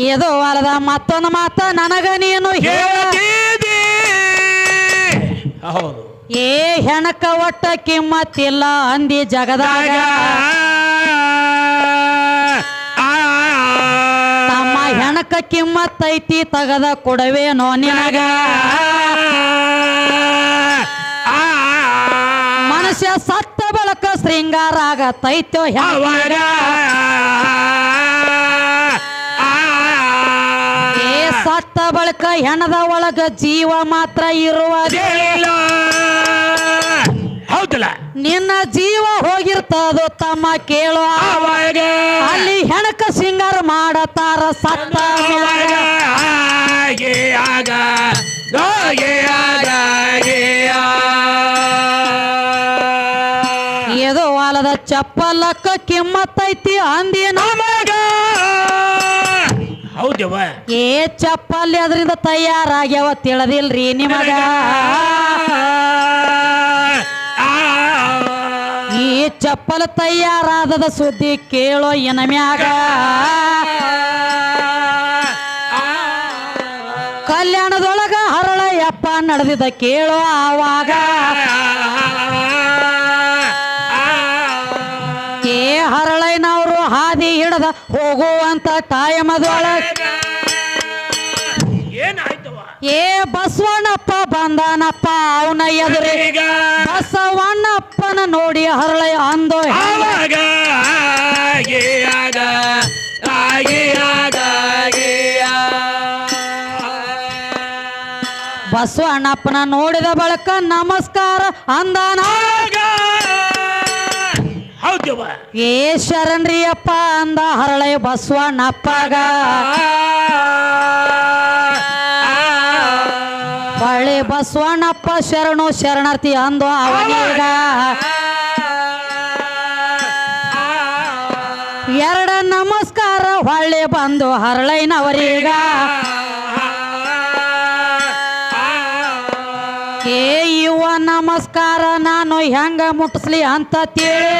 ಏದೋ ಅಲ್ಲದ ಮತ್ತೊಂದು ಮಾತ ನನಗ ನೀನು ಹೇಳ್ತಿದ್ದಿ. ಹೌದು ಏ ಹೆಣಕ ಒಟ್ಟ ಕಿಮ್ಮತ್ತಿಲ್ಲ ಅಂದಿ ಜಗದಾಗ ತಮ್ಮ ಹೆಣಕ ಕಿಮ್ಮತ್ತೈತಿ ತಗದ ಕೊಡವೇನೋ ನಿನಗ ಮನುಷ್ಯ ಸತ್ತ ಬಳಕ ಶೃಂಗಾರ ಆಗತೈತೋ ಹೆಣಗ ಏ ಸತ್ತ ಬಳಕ ಹೆಣದ ಒಳಗ ಜೀವ ಮಾತ್ರ ಇರುವುದಿಲ್ಲ. ಹೌದಲ್ಲ ನಿನ್ನ ಜೀವ ಹೋಗಿರ್ತದೋ ತಮ್ಮ ಕೇಳೋ ಅಲ್ಲಿ ಹೆಣಕ ಸಿಂಗಾರ ಮಾಡತಾರ ಸತ್ತ ಏದೋ ವಾಲದ ಚಪ್ಪಲಕ್ಕ ಕಿಮ್ಮತ್ತೈತಿ ಅಂದಿ ನಮಗ. ಹೌದವ ಏ ಚಪ್ಪಲಿ ಅದರಿಂದ ತಯಾರಾಗ್ಯಾವ ತಿಳಿದಿಲ್ರಿ ನಿಮಗ. ಈ ಚಪ್ಪಲ ತಯಾರಾದದ ಸುದ್ದಿ ಕೇಳೋ ಎನ ಮ್ಯಾಗ ಕಲ್ಯಾಣದೊಳಗ ಹರಳಯ್ಯಪ್ಪ ನಡೆದಿದ್ದ ಕೇಳೋ ಆವಾಗ ಏ ಹರಳಯ್ಯನವರು ಹಾದಿ ಹಿಡದ ಹೋಗುವಂತ ಟೈಮದೊಳಗ ಏ ಬಸವಣ್ಣಪ್ಪ ಬಂದಾನಪ್ಪ ಅವನ ಎದುರಿಗೆ ಬಸವಣ್ಣಪ್ಪನ ನೋಡಿ ಹರಳಯ್ಯ ಅಂದೋ ಬಸವಣ್ಣಪ್ಪನ ನೋಡಿದ ಬಳಿಕ ನಮಸ್ಕಾರ ಅಂದಾನ. ಏ ಶರಣ್ರಿ ಅಪ್ಪ ಅಂದ ಹರಳಯ್ಯ ಬಸವಣ್ಣಪ್ಪಗ. ಹೊಳ್ಳಿ ಬಸವಣ್ಣಪ್ಪ ಶರಣು ಶರಣಾರ್ಥಿ ಅಂದು ಅವನೀಗ ಎರಡ ನಮಸ್ಕಾರ ಹೊಳ್ಳಿ ಬಂದು ಹರಳಯ್ಯನವರೀಗ. ಏ ಇವ ನಮಸ್ಕಾರ ನಾನು ಹೆಂಗ ಮುಟ್ಟಿಸ್ಲಿ ಅಂತ ತಿಳಿ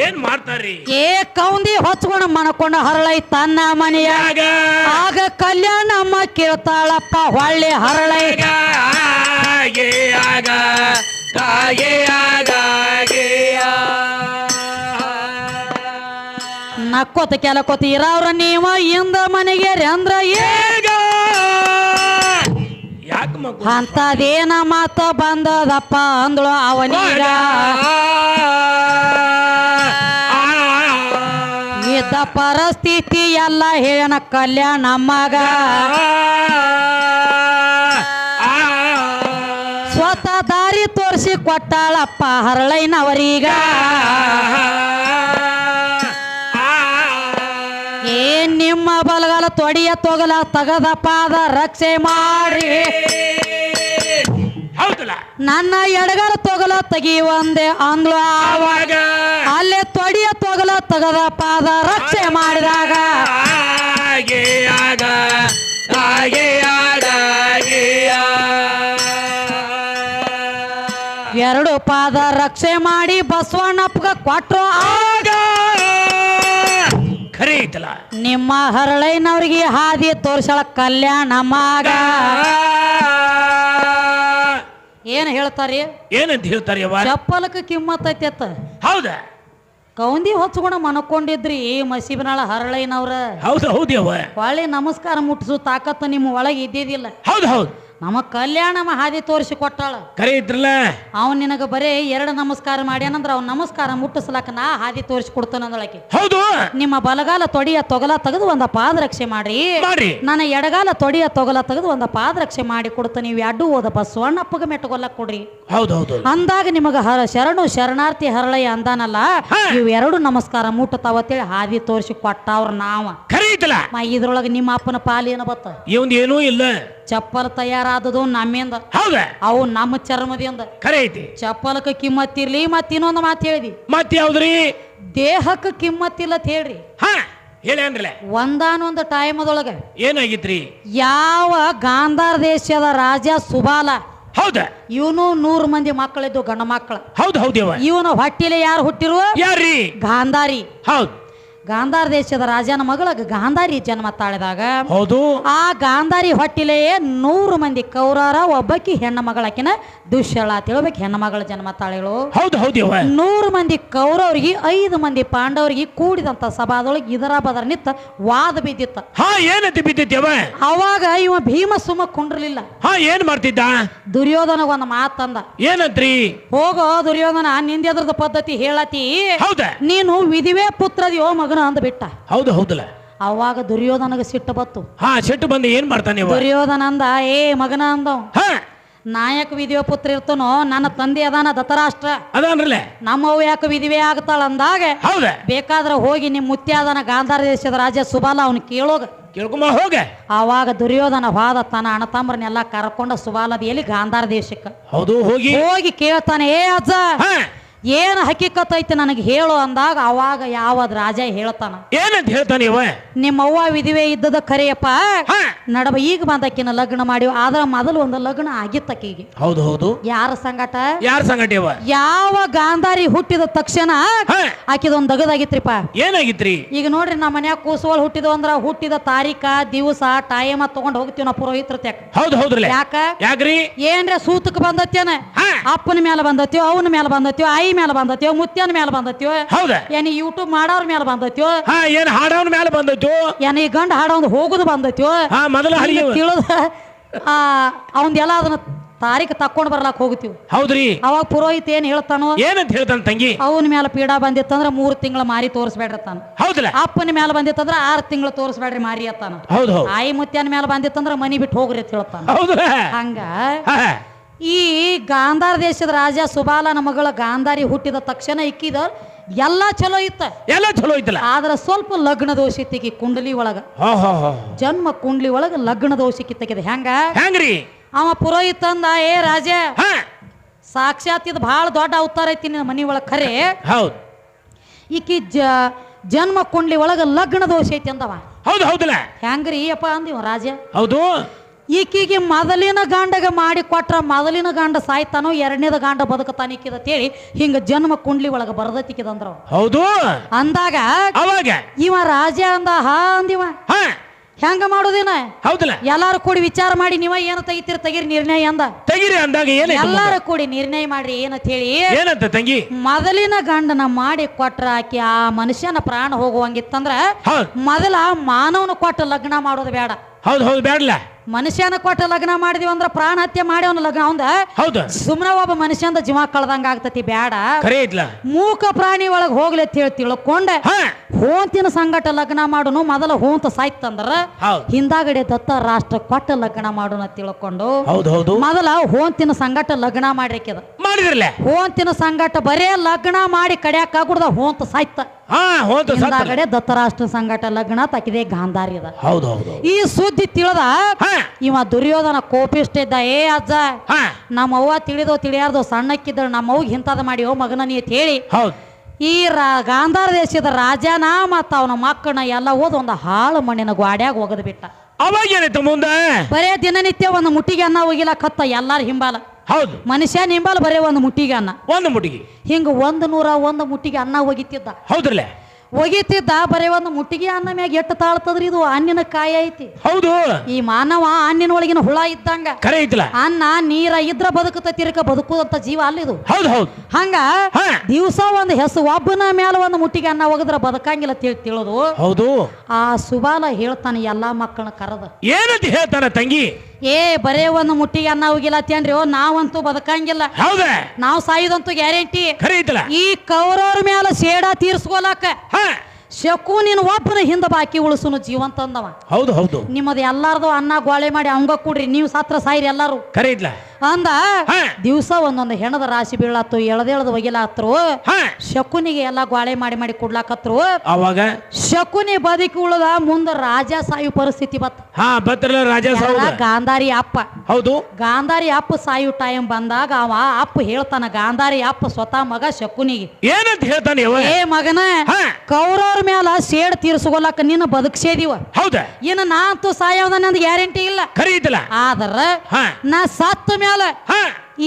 ಏನ್ ಮಾಡ್ತಾರ್ರಿ ಏ ಕೌಂದಿ ಹೊಚ್ಕೊಂಡು ಮನಕೊಂಡ ಹರಳೈ ತನ್ನ ಮನೆಯಾಗ. ಆಗ ಕಲ್ಯಾಣಮ್ಮ ಕೇಳ್ತಾಳಪ್ಪ ಹೊಳ್ಳಿ ಹರಳೈ ನಕ್ಕೋತ ಕೆಲಕೋತ ಇರವ್ರ ನೀವ ಇಂದ ಮನೆಗೆ ಅಂದ್ರ ಏಗ ಅಂತದೇನ ಮಾತ ಬಂದದಪ್ಪ ಅಂದಳು ಅವನೀಗ. ಇದ್ದ ಪರಿಸ್ಥಿತಿ ಎಲ್ಲ ಹೇಳನ ಕಲ್ಯಾಣಮ್ಮಗ. ಸ್ವತಃ ದಾರಿ ತೋರಿಸಿ ಕೊಟ್ಟಾಳಪ್ಪ ಹರಳಯ್ಯನವರೀಗ. ಏನ್ ನಿಮ್ಮ ಬಲಗಾಲ ತೊಡಿಯ ತೊಗಲ ತಗದ ಪಾದ ರಕ್ಷೆ ಮಾಡಿ ನನ್ನ ಎಡಗಾಲ ತೊಗಲ ತೆಗಿಯುವಂದೆ ಅಂದ್ಲು ಆವಾಗ. ಅಲ್ಲೇ ತೊಡಿಯ ತೊಗಲ ತಗದ ಪಾದ ರಕ್ಷೆ ಮಾಡಿದಾಗ ಎರಡು ಪಾದ ರಕ್ಷೆ ಮಾಡಿ ಬಸವಣ್ಣಪ್ಪಗ ಕೊಟ್ರು ಆಗ. ಖರೆ ಐತಲ್ಲ ನಿಮ್ಮ ಹರಳಯ್ಯನವ್ರಿಗೆ ಹಾದಿ ತೋರ್ಸಳ ಕಲ್ಯಾಣಮ್ಮಗ. ಏನ್ ಹೇಳ್ತಾರಿ ಏನಂತ ಹೇಳ್ತಾರ ಚಪ್ಪಲಕ್ಕೆ ಕಿಮ್ಮತ್ತೈತಿ ಅತ್ತ. ಹೌದಾ ಕೌಂದಿ ಹೊಚ್ಕೊಂಡ ಮನಕೊಂಡಿದ್ರಿ ಮಸೀಬನಾಳ ಹರಳಯ್ಯನವ್ರ. ಹೌದು ಹೌದವ ಹೊಳ್ಳಿ ನಮಸ್ಕಾರ ಮುಟ್ಟಿಸು ತಾಕತ್ತು ನಿಮ್ಮ ಒಳಗೆ ಇದ್ದಿದ್ದಿಲ್ಲ. ಹೌದು ಹೌದು ನಮ್ಮ ಕಲ್ಯಾಣಮ್ಮ ಹಾದಿ ತೋರಿಸಿ ಕೊಟ್ಟಾಳ. ಖರೆ ಇದ್ರಲ್ಲ ಅವನ್ ನಿನಗ ಬರೇ ಎರಡು ನಮಸ್ಕಾರ ಮಾಡ್ಯಾನಂದ್ರ ಅವ್ನ ನಮಸ್ಕಾರ ಮುಟ್ಟಿಸ್ಲಾಕ ನಾ ಹಾದಿ ತೋರಿಸಿ ಕೊಡ್ತಾನಂದಳಕ್ಕೆ. ಹೌದು ನಿಮ್ಮ ಬಲಗಾಲ ತೊಡಿಯ ತೊಗಲ ತೆಗೆದು ಒಂದ ಪಾದರಕ್ಷೆ ಮಾಡ್ರಿ, ನನ್ನ ಎಡಗಾಲ ತೊಡಿಯ ತೊಗಲ ತೆಗೆದು ಒಂದ ಪಾದರಕ್ಷೆ ಮಾಡಿ ಕೊಡ್ತಾನೆ. ನೀವು ಅಡ್ಡು ಹೋದ ಬಸವಣ್ಣಪ್ಪಗ ಮೆಟ್ಟಗೊಲ್ಲಕ್ ಕೊಡ್ರಿ. ಹೌದು ಹೌದು ಅಂದಾಗ ನಿಮಗ ಶರಣು ಶರಣಾರ್ಥಿ ಹರಳಯ್ಯ ಅಂದಾನಲ್ಲ, ಇವ್ ಎರಡು ನಮಸ್ಕಾರ ಮುಟ್ಟತಾವತ್ತೇಳಿ ಹಾದಿ ತೋರಿಸಿ ಕೊಟ್ಟವ್ರ ನಾವ. ಖರೆ ಐತಲ್ಲ ಇದ್ರೊಳಗ ನಿಮ್ಮ ಅಪ್ಪನ ಪಾಲೇನ ಬತ್ತ. ಇವಂದ ಏನೂ ಇಲ್ಲ. ಚಪ್ಪಲ್ ತಯಾರಾದದು ನಮ್ಮಿಂದ, ಹೌದ ಅವು ನಮ್ಮ ಚರ್ಮದಿಂದ. ಖರೆ ಐತಿ. ಚಪ್ಪಲಕ್ಕ ಕಿಮ್ಮತ್ತಿರ್ಲಿ. ಮತ್ತ ಇನ್ನೊಂದು ಮಾತು ಹೇಳಿದಿ, ಮತ್ ಯಾವ್ದ್ರಿ? ದೇಹಕ್ಕೆ ಕಿಮ್ಮತ್ತಿಲ್ಲ ಅಂತ ಹೇಳ್ರಿ. ಹೇಳ ಒಂದಾನೊಂದು ಟೈಮದೊಳಗ ಏನಾಗಿತ್ರಿ? ಯಾವ ಗಾಂಧಾರ ದೇಶದ ರಾಜ ಸುಬಾಲ, ಹೌದ, ಇವನು 100 ಮಂದಿ ಮಕ್ಕಳಿದ್ದು ಗಂಡ ಮಕ್ಕಳ. ಹೌದು ಹೌದೇವ. ಇವನು ಹೊಟ್ಟಿಲೆ ಯಾರು ಹುಟ್ಟಿರುವ? ಯಾರ್ರಿ? ಗಾಂಧಾರಿ. ಹೌದು. ಗಾಂಧಾರ ದೇಶದ ರಾಜನ ಮಗಳ ಗಾಂಧಾರಿ ಜನ್ಮ ತಾಳಿದಾಗ ಹೌದು ಆ ಗಾಂಧಾರಿ ಹೊಟ್ಟಿಲೆಯೇ 100 ಮಂದಿ ಕೌರವರ ಒಬ್ಬಕಿ ಹೆಣ್ಣ ಮಗಳಕಿನ ದುಶ್ಯಳ ತಿಳ್ಬೇಕು ಹೆಣ್ಣ ಮಗಳ ಜನ್ಮ ತಾಳಿಗಳು. ಹೌದು ಹೌದು ಯವ್ವ. 100 ಮಂದಿ ಕೌರವರಿಗೆ 5 ಮಂದಿ ಪಾಂಡವರಿಗೆ ಕೂಡಿದಂತ ಸಭಾದೊಳಗೆ ಇದರ ಬದರ ನಿತ್ತ ವಾದ ಬಿದ್ದಿತ್ತ. ಹಾ ಏನಂತ ಬಿದ್ದಿತ್ಯವ? ಅವಾಗ ಇವ ಭೀಮ ಸುಮ್ಮ ಕುಂಡ್ರಲಿಲ್ಲ. ಹಾ ಏನ್ ಮಾಡ್ತಿದ್ದ? ದುರ್ಯೋಧನ ಒಂದು ಮಾತಂದ. ಏನಂತ್ರಿ? ಹೋಗೋ ದುರ್ಯೋಧನ, ನಿಂದೆದ್ರದ ಪದ್ಧತಿ ಹೇಳತಿ, ಹೌದಾ ನೀನು ವಿಧಿವೇ ಪುತ್ರದಿಯೋ ಮಗನ ಅಂದ ಬಿಟ್ಟ. ಹೌದು ಹೌದಲ್ಲ. ಅವಾಗ ದುರ್ಯೋಧನಗ ಸಿಟ್ಟು ಬತ್ತು. ಹಾ ಸಿಟ್ಟು ಬಂದು ಏನ್ ಮಾಡ್ತಾನೆ ಇವ? ದುರ್ಯೋಧನ ಅಂದ, ಏ ಮಗನ ಅಂದ, ಹಾ ನಾಯಕ ವಿಧಿವ ಪುತ್ರ ಇರ್ತನೋ, ನನ್ನ ತಂದೆ ಅದಾನ ಧತರಾಷ್ಟ್ರ, ಅದನ್ರಲ್ಲ ನಮ್ಮವ್ ಯಾಕೆ ವಿಧಿವೇ ಆಗ್ತಾಳ ಅಂದಾಗ, ಹೌದ ಬೇಕಾದ್ರೆ ಹೋಗಿ ನಿಮ್ ಮುತ್ಯಾದನ ಗಾಂಧಾರ ದೇಶದ ರಾಜ ಸುಬಾಲ ಅವನು ಕೇಳೋಗ. ಕೇಳ್ಕೊಂಬ ಹೋಗ. ಆವಾಗ ದುರ್ಯೋಧನ ಹೋದ ತನ್ನ ಅಣ್ಣ ತಮ್ಮರನ್ನೆಲ್ಲ ಕರ್ಕೊಂಡ ಸುಬಾಲದಿಯಲ್ಲಿ ಗಾಂಧಾರ ದೇಶಕ್ಕೆ ಹೌದು ಹೋಗಿ ಕೇಳ್ತಾನೆ, ಏ ಅಜ್ಜ ಹಾ ಏನು ಹಕ್ಕಿಕತ್ ಐತಿ ನನಗೆ ಹೇಳು ಅಂದಾಗ, ಅವಾಗ ಯಾವದ್ ರಾಜ ಹೇಳ್ತಾನ, ಏನಂತ ಹೇಳ್ತಾನೆ ಇವ? ನಿಮ್ಮವ್ವ ವಿಧಿವೇ ಇದ್ದದ ಖರೆಯಪ್ಪ, ಹಾ ನಡಬ ಈಗ ಬಂದಕ್ಕಿನ ಲಗ್ನ ಮಾಡಿವ, ಆದ್ರ ಮೊದಲು ಒಂದು ಲಗ್ನ ಆಗಿತ್ತಕ್ಕಿಗೆ. ಹೌದು ಹೌದು. ಯಾರ ಸಂಗಟ? ಯಾರ ಸಂಗಟ ಇವ? ಯಾವ ಗಾಂಧಾರಿ ಹುಟ್ಟಿದ ತಕ್ಷಣ ಹಾ ಆಕಿದೊಂದು ದಗದಾಗಿತ್ರಿಪ್ಪ. ಏನಾಗಿತ್ರಿ? ಈಗ ನೋಡ್ರಿ ನಮ್ಮ ಮನ್ಯಾಗ ಕೂಸುವಳು ಹುಟ್ಟಿದ ಅಂದ್ರ ಹುಟ್ಟಿದ ತಾರೀಕ ದಿವಸ ಟೈಮ ತಗೊಂಡ್ ಹೋಗ್ತೀವಿ ನಾವು ಪುರೋಹಿತ್ರ ತ್ಯಾಕ. ಹೌದು ಹೌದ್ರಲ್ಲ. ಯಾಕ್ರಿ ಏನ್ರ ಸೂತಕ್ ಬಂದತ್ತೇನ, ಅಪ್ಪನ ಮೇಲೆ ಬಂದತ್ಯೋ, ಅವನ ಮೇಲೆ ಬಂದತ್ಯೋ, ಐ ಮೇಲೆ ಬಂದತ್ಯೋ, ಮುತ್ಯನ ಮೇಲೆ ಬಂದತ್ಯೋ, ಹೌದಾ ಏನ್ ಯೂಟ್ಯೂಬ್ ಮಾಡೋರ್ ಮೇಲೆ ಬಂದತ್ಯೋ, ಹಾ ಏನ್ ಹಾಡವನ ಮೇಲೆ ಬಂದತ್ತು, ಏನ್ ಈ ಗಂಡ ಹಾಡೋದು ಹೋಗುದು ಬಂದತ್ಯೋ, ಹಾ ಮೊದಲ ಹಳಿ ತಿಳಿದ ಅವಂದೆಲ್ಲ ಅದನ್ನ ತಾರೀಖ ತಕೊಂಡ್ ಬರ್ಲಾಕ್ ಹೋಗ್ತೀವಿ. ಹೌದ್ರಿ. ಅವಾಗ ಪುರೋಹಿತ ಏನ್ ಹೇಳ್ತಾನೋ, ಏನಂತ ಹೇಳ್ತಾನ ತಂಗಿ? ಅವನ ಮೇಲೆ ಪೀಡಾ ಬಂದಿತ್ತಂದ್ರ 3 ತಿಂಗಳ ಮಾರಿ ತೋರಿಸ್ಬೇಡ್ರತಾನ. ಹೌದಲ್ಲ. ಅಪ್ಪನ ಮೇಲೆ ಬಂದಿತ್ತಂದ್ರ 6 ತಿಂಗಳು ತೋರಿಸ್ಬೇಡ್ರಿ ಮಾರಿ ಅತ್ತಾನ. ಹೌದು ಆಯಿ ಮುತ್ಯನ ಮೇಲೆ ಬಂದಿತ್ತಂದ್ರ ಮನಿ ಬಿಟ್ಟು ಹೋಗ್ರಿ ಅಂತ ಹೇಳ್ತಾನ. ಹೌದು ಹಂಗ ಈ ಗಾಂಧಾರ ದೇಶದ ರಾಜ ಸುಬಾಲನ ಮಗಳ ಗಾಂಧಾರಿ ಹುಟ್ಟಿದ ತಕ್ಷಣ ಇಕ್ಕಿದ ಎಲ್ಲಾ ಚಲೋ ಇತ್ತ, ಎಲ್ಲ ಚಲೋ ಐತಲ್ಲ. ಆದ್ರ ಸ್ವಲ್ಪ ಲಗ್ನ ದೋಷ ಇತ್ತಿಗೆ ಕುಂಡಲಿ ಒಳಗ, ಜನ್ಮ ಕುಂಡ್ಲಿ ಒಳಗ ಲಗ್ನ ದೋಷಕ್ಕೆ ತೆಗೆದ. ಹೆಂಗ್ರಿ? ಅವ ಪುರೋಹಿತ ಅಂದ, ಏ ರಾಜ, ಸಾಕ್ಷಾತ್ ಇದು ಬಹಳ ದೊಡ್ಡ ಅವತಾರ ಐತಿ ನಿನ್ನ ಮನಿ ಒಳಗ ಖರೆ, ಹೌದು ಈಕಿ ಜನ್ಮ ಕುಂಡ್ಲಿ ಒಳಗ ಲಗ್ನ ದೋಷ ಐತಿ ಅಂದವ. ಹೌದು ಹೌದಲ್ಲ. ಹೆಂಗ್ರಿ ಅಪ್ಪ ಅಂದಿವ ರಾಜ. ಹೌದು. ಈಕಿಗೆ ಮೊದಲಿನ ಗಂಡಗ ಮಾಡಿ ಕೊಟ್ರ ಮೊದಲಿನ ಗಂಡ ಸಾಯ್ತಾನೋ, ಎರಡನೇದ ಗಂಡ ಬದುಕತಾನ ಈಕಿದ ಅಂತೇಳಿ ಹಿಂಗ ಜನ್ಮ ಕುಂಡ್ಲಿ ಒಳಗ ಬರದತಿಕಿದಂದ್ರ. ಹೌದು ಅಂದಾಗ ಅವಾಗ ಇವ ರಾಜ ಅಂದ, ಹಾ ಅಂದಿವ, ಹೆಂಗ ಮಾಡೋದಿನ? ಹೌದಲ್ಲ. ಎಲ್ಲಾರು ಕೂಡಿ ವಿಚಾರ ಮಾಡಿ ನೀವ ಏನ ತೆಗಿತೀರ ತೆಗಿರಿ ನಿರ್ಣಯ ಅಂದ. ತೆಗಿರಿ ಅಂದಾಗ ಏನ ಎಲ್ಲಾರು ಕೂಡಿ ನಿರ್ಣಯ ಮಾಡ್ರಿ ಏನಂತ ಹೇಳಿ. ಏನಂತ ತಂಗಿ? ಮೊದಲಿನ ಗಂಡನ ಮಾಡಿ ಕೊಟ್ರ ಆಕಿ ಆ ಮನುಷ್ಯನ ಪ್ರಾಣ ಹೋಗುವಂಗಿತ್ತಂದ್ರ ಮೊದಲ ಮಾನವನ ಕೊಟ್ಟ ಲಗ್ನ ಮಾಡೋದು ಬೇಡ. ಹೌದು ಹೌದು ಬೇಡಲ್ಲ. ಮನುಷ್ಯನ ಕೊಟ್ಟ ಲಗ್ನ ಮಾಡಿದಿವಿ ಅಂದ್ರ ಪ್ರಾಣ ಹತ್ಯೆ ಮಾಡಿ ಅವನ ಲಗ್ನ ಅವಂದ ಹೌದು ಸುಮ್ಮನೆ ಒಬ್ಬ ಮನುಷ್ಯಂದ ಜೀವ ಕಳ್ದಂಗ ಆಗ್ತತಿ. ಬೇಡ, ಮೂಕ ಪ್ರಾಣಿ ಒಳಗ್ ಹೋಗ್ಲಿ ಅಂತ ಹೇಳಿ ತಿಳ್ಕೊಂಡ ಹೋಂತಿನ ಸಂಗಟ ಲಗ್ನ ಮಾಡೋನು. ಮೊದಲ ಹೋಂತ ಸಾಯ್ತಂದ್ರ ಹಿಂದಾಗಡೆ ದತ್ತ ರಾಷ್ಟ್ರ ಕೊಟ್ಟ ಲಗ್ನ ಮಾಡೋಣ ತಿಳ್ಕೊಂಡು ಮೊದಲ ಹೋಂತಿನ ಸಂಗಟ ಲಗ್ನ ಮಾಡಿರ್ಕಿದ ಮಾಡಿದ್ರಲ್ಲ. ಹೋಂತಿನ ಸಂಗಟ ಬರೇ ಲಗ್ನ ಮಾಡಿ ಕಡ್ಯಾಕ ಗುಡ್ದ ಹೋಂತ ಸಾಯ್ತ. ಹಿಂದಾಗಡೆ ದತ್ತರಾಷ್ಟ್ರ ಸಂಗಟ ಲಗ್ನ ತಕಿದೆ ಗಾಂಧಾರಿ ಅದ. ಈ ಸುದ್ದಿ ತಿಳಿದ ಇವ ದುರ್ಯೋಧನ ಕೋಪಿಷ್ಟ ಇದ್ದ. ಏ ಅಜ್ಜ, ನಮ್ಮ ಅವ್ವ ತಿಳಿದೋ ತಿಳಿಯಾರ್ದೋ ಸಣ್ಣಕ್ಕಿದ್ದ ನಮ್ಮ ಅವ್ಗೆ ಇಂಥದ ಮಾಡಿ ಓ ಮಗನ ನೀ ಅಂತ ಹೇಳಿ ಈ ಗಾಂಧಾರ ದೇಶದ ರಾಜನ ಮತ್ತ ಅವನ ಮಕ್ಕಳನ್ನ ಎಲ್ಲ ಓದ್ ಒಂದು ಹಾಳು ಮಣ್ಣಿನ ಗ್ವಾಡ್ಯಾಗ ಒಗದ್ ಬಿಟ್ಟ. ಅವಾಗ ಏನಾಯ್ತು ಮುಂದೆ? ಬರೇ ದಿನನಿತ್ಯ ಒಂದು ಮುಟ್ಟಿಗೆ ಅನ್ನ ಒಗಿಲಕತ್ತ ಎಲ್ಲಾರ ಹಿಂಬಾಲ. ಹೌದು, ಮನುಷ್ಯನ ಹಿಂಬಾಲ ಬರೇ ಒಂದು ಮುಟ್ಟಿಗೆ ಅನ್ನ, ಒಂದು ಮುಟ್ಟಿಗೆ ಹಿಂಗ 101 ಮುಟ್ಟಿಗೆ ಅನ್ನ ಒಗಿತಿದ್ದ. ಹೌದ್ರಲ್ಲ, ಒಗಿತಿದ್ದ. ಬರೇ ಒಂದು ಮುಟ್ಟಿಗೆ ಅನ್ನ ಮ್ಯಾಗ ಎಟ್ಟು ತಾಳ್ತದ್ರಿ, ಇದು ಅನ್ನಿನ ಕಾಯಿ ಐತಿ. ಹೌದು, ಈ ಮಾನವ ಅನ್ನಿನ ಒಳಗಿನ ಹುಳ ಇದ್ದಂಗ. ಕರೆ ಐತಿಲ್ಲ. ಅನ್ನ ನೀರ ಇದ್ರ ಬದುಕುತ್ತಿರಕ ಬದುಕುದಂತ ಜೀವ ಅಲ್ಲಿದು. ಹೌದು ಹೌದು. ಹಂಗ ದಿವಸ ಒಂದು ಹೆಸರು ಒಬ್ಬನ ಮೇಲೆ ಒಂದು ಮುಟ್ಟಿಗೆ ಅನ್ನ ಒಗದ್ರ ಬದುಕಂಗಿಲ್ಲ ತಿಳಿದು. ಹೌದು. ಆ ಸುಬಾಲ ಹೇಳ್ತಾನೆ ಎಲ್ಲಾ ಮಕ್ಕಳನ್ನ ಕರೆದ. ಏನಂತ ಹೇಳ್ತಾನ ತಂಗಿ? ಏ ಬರೇ ಒಂದು ಮುಟ್ಟಿಗೆ ಅನ್ನ ಹೋಗಿಲ್ಲ ಅಂತೇನ್ರಿ, ನಾವಂತೂ ಬದುಕಂಗಿಲ್ಲ. ಹೌದ, ನಾವು ಸಾಯುದಂತೂ ಗ್ಯಾರಂಟಿ. ಈ ಕೌರವ್ರ ಮೇಲೆ ಸೇಡ ತೀರ್ಸ್ಕೊಲಕ ಶಕು ನೀನು ಒಬ್ಬನ ಹಿಂದ ಬಾಕಿ ಉಳಿಸುನು ಜೀವಂತ ಅಂದವ. ಹೌದು ಹೌದು. ನಿಮ್ಮದು ಎಲ್ಲಾರ್ದು ಅನ್ನ ಗೋಳೆ ಮಾಡಿ ಅವಂಗ ಕೂಡ್ರಿ, ನೀವು ಸತ್ರ ಸಾಯಿರಿ ಎಲ್ಲಾರು ಅಂದ. ದಿವಸ ಒಂದೊಂದು ಹೆಣದ ರಾಶಿ ಬೀಳಾತು, ಎಳದೇಳದ ಒಗಿಲಾತ್ರು. ಶಕುನಿಗೆ ಎಲ್ಲ ಗ್ವಾಳೆ ಮಾಡಿ ಮಾಡಿ ಕೊಡ್ಲಾಕತ್ರು. ಅವಾಗ ಶಕುನಿ ಬದುಕಿ ಉಳದ ಮುಂದ ರಾಜ ಸಾಯು ಪರಿಸ್ಥಿತಿ ಗಾಂಧಾರಿ ಅಪ್ಪ. ಹೌದು, ಗಾಂಧಾರಿ ಅಪ್ಪ ಸಾಯು ಟೈಮ್ ಬಂದಾಗ ಅವ ಅಪ್ಪ ಹೇಳ್ತಾನ ಗಾಂಧಾರಿ ಅಪ್ಪ ಸ್ವತಃ ಮಗ ಶಕುನಿಗೆ ಏನಂತ ಹೇಳ್ತಾನೆ? ಏ ಮಗನ, ಕೌರವ್ರ ಮ್ಯಾಲ ಸೇಡ್ ತೀರ್ಸ್ಕೊಳಕ ನಿನ್ನ ಬದುಕ್ಸೇದಿವ. ಹೌದ, ಇನ್ನು ನಾ ಅಂತೂ ಸಾಯೋದ ನಂದು ಗ್ಯಾರಂಟಿ ಇಲ್ಲ. ಆದ್ರ ನಾ ಸತ್ತ ಮ್ಯಾಲ ಮೇಲೆ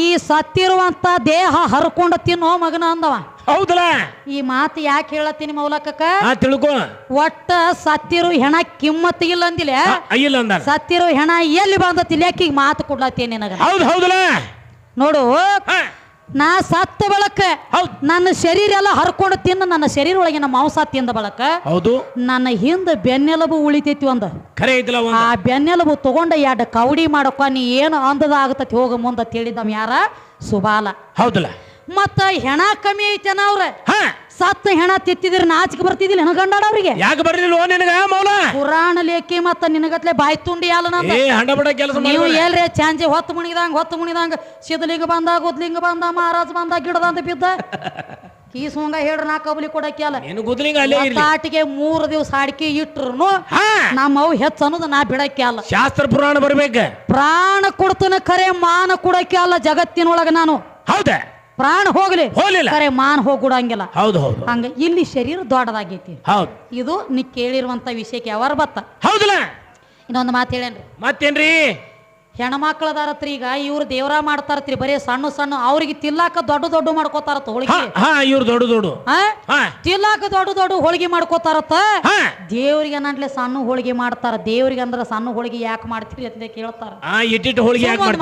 ಈ ಸತ್ತಿರುವಂತ ದೇಹ ಹರ್ಕೊಂಡು ತಿನ್ನೋ ಮಗನ ಅಂದವ. ಹೌದಲ್ಲ? ಈ ಮಾತು ಯಾಕೆ ಹೇಳತ್ತೀನಿ ಮೌಲಕ್ಕ? ತಿಳ್ಕೊ. ಒಟ್ಟ ಸತ್ತಿರು ಹೆಣ ಕಿಮ್ಮತ್ ಇಲ್ಲ ಅಂದಿಲ್ಲ. ಇಲ್ಲ ಅಂದ. ಸತ್ತಿರು ಹೆಣ ಎಲ್ಲಿ ಬಂದತಿಲ್ಲ ಯಾಕೆ ಮಾತು ಕೊಡ್ಲತ್ತೀನಿ ನಿನಗ. ಹೌದು ಹೌದಲ್ಲ? ನೋಡು, ನಾ ಸತ್ತ ಬಳಕ ನನ್ನ ಶರೀರ ಎಲ್ಲ ಹರ್ಕೊಂಡು ತಿನ್ನ, ನನ್ನ ಶರೀರ ಒಳಗಿನ ಮಾಂಸ ತಿಂದ ಬಳಕ ಹೌದು ನನ್ನ ಹಿಂದ ಬೆನ್ನೆಲುಬು ಉಳಿತೈತಿ. ಒಂದು ಖರೆ ಐತಲ್ಲ, ಆ ಬೆನ್ನೆಲುಬು ತಗೊಂಡ ಎರಡು ಕವಡಿ ಮಾಡಕ ನೀ ಏನು ಅಂದದ ಆಗತತಿ ಹೋಗ ಮುಂದ ತಿಳಿದಮ್ ಯಾರ ಸುಬಾಲ. ಹೌದಲ್ಲ? ಮತ್ತ ಹೆಣ ಕಮ್ಮಿ ಐತೆನ ಅವ್ರ ಸತ್ತ ಹೆಣ ತಿತ್ತಿದ್ರೆ ನಾಚಿಕೆ ಬರ್ತಿದಿಲ್ಲ ಹೆಣಗಂಡಾಡ ಅವ್ರಿಗೆ. ಯಾಕೆ ಬರ್ಲಿಲ್ಲ ನಿನಗ ಮೌಲ? ಪುರಾಣ ಲೇಖಿ ಮತ್ತ ನಿನಗತ್ಲೆ ಬಾಯಿ ತುಂಡಿ ಅಲ್ಲ ನಂದ. ನೀವು ಎಲ್ರಿ ಚಾಂಜಿ ಹೊತ್ತು ಮುಣಿದಂಗ ಸಿದ್ಧಲಿಂಗ ಬಂದ, ಗುದ್ಲಿಂಗ ಬಂದ, ಮಹಾರಾಜ್ ಬಂದ, ಗಿಡದಂತ ಬಿದ್ದ ಕೀಸುಂಗ ಹೇಳ್ರಿ ನಾ ಕಬಲಿ ಕೊಡಕ್ಕೆ ಅಲ್ಲ. ತಾಟಿಗೆ 3 ದಿವಸ ಅಡಿಕೆ ಇಟ್ರು ನಮ್ಮ ಅವು ಹೆಚ್ಚ ಅನ್ನೋದು ನಾ ಬಿಡಕ್ಕೆ ಅಲ್ಲ. ಶಾಸ್ತ್ರ ಪುರಾಣ ಬರ್ಬೇಕ. ಪ್ರಾಣ ಕೊಡ್ತನ ಖರೆ ಮಾನ ಕೊಡಕ್ಕೆ ಅಲ್ಲ ಜಗತ್ತಿನೊಳಗ ನಾನು. ಹೌದಾ? ಪ್ರಾಣ ಹೋಗ್ಲಿ ಖರೆ ಮಾನ್ ಹೋಗ್ಬಿಡಂಗಿಲ್ಲ. ಹೌದು ಹೌದು. ಹಂಗ ಇಲ್ಲಿ ಶರೀರ ದೊಡ್ಡದಾಗೈತಿ. ಹೌದು. ಇದು ನೀ ಕೇಳಿರುವಂತ ವಿಷಯಕ್ಕೆ ಯಾವಾರ ಬತ್ತ. ಹೌದಲ್ಲ? ಇನ್ನೊಂದು ಮಾತು ಹೇಳೇನ್ರಿ. ಮತ್ತೇನ್ರಿ? ಹೆಣ್ಮಕ್ಳದಾರತ್ರಿ ಈಗ ಇವ್ರು ದೇವ್ರ ಮಾಡ್ತಾರತ್ರಿ ಬರೀ ಸಣ್ಣ ಸಣ್ಣ ಅವ್ರಿಗೆ ತಿಲ್ಲಾಕ ದೊಡ್ಡ ಮಾಡ್ಕೋತಾರತ್ತ ಹೋಳಿಗೆ. ಇವ್ರು ದೊಡ್ಡ ತಿಲ್ಲಾಕ ದೊಡ್ಡ ಹೋಳಿಗೆ ಮಾಡ್ಕೋತಾರತ್ತ. ದೇವ್ರಿಗೆ ಅನ್ನಂಟ್ಲೆ ಸಣ್ಣ ಹೋಳಿಗೆ ಮಾಡ್ತಾರ. ದೇವ್ರಿಗೆ ಅಂದ್ರ ಸಣ್ಣ ಹೋಳಿಗೆ ಯಾಕೆ ಮಾಡ್ತೀರಿ ಅಂತ ಕೇಳ್ತಾರ.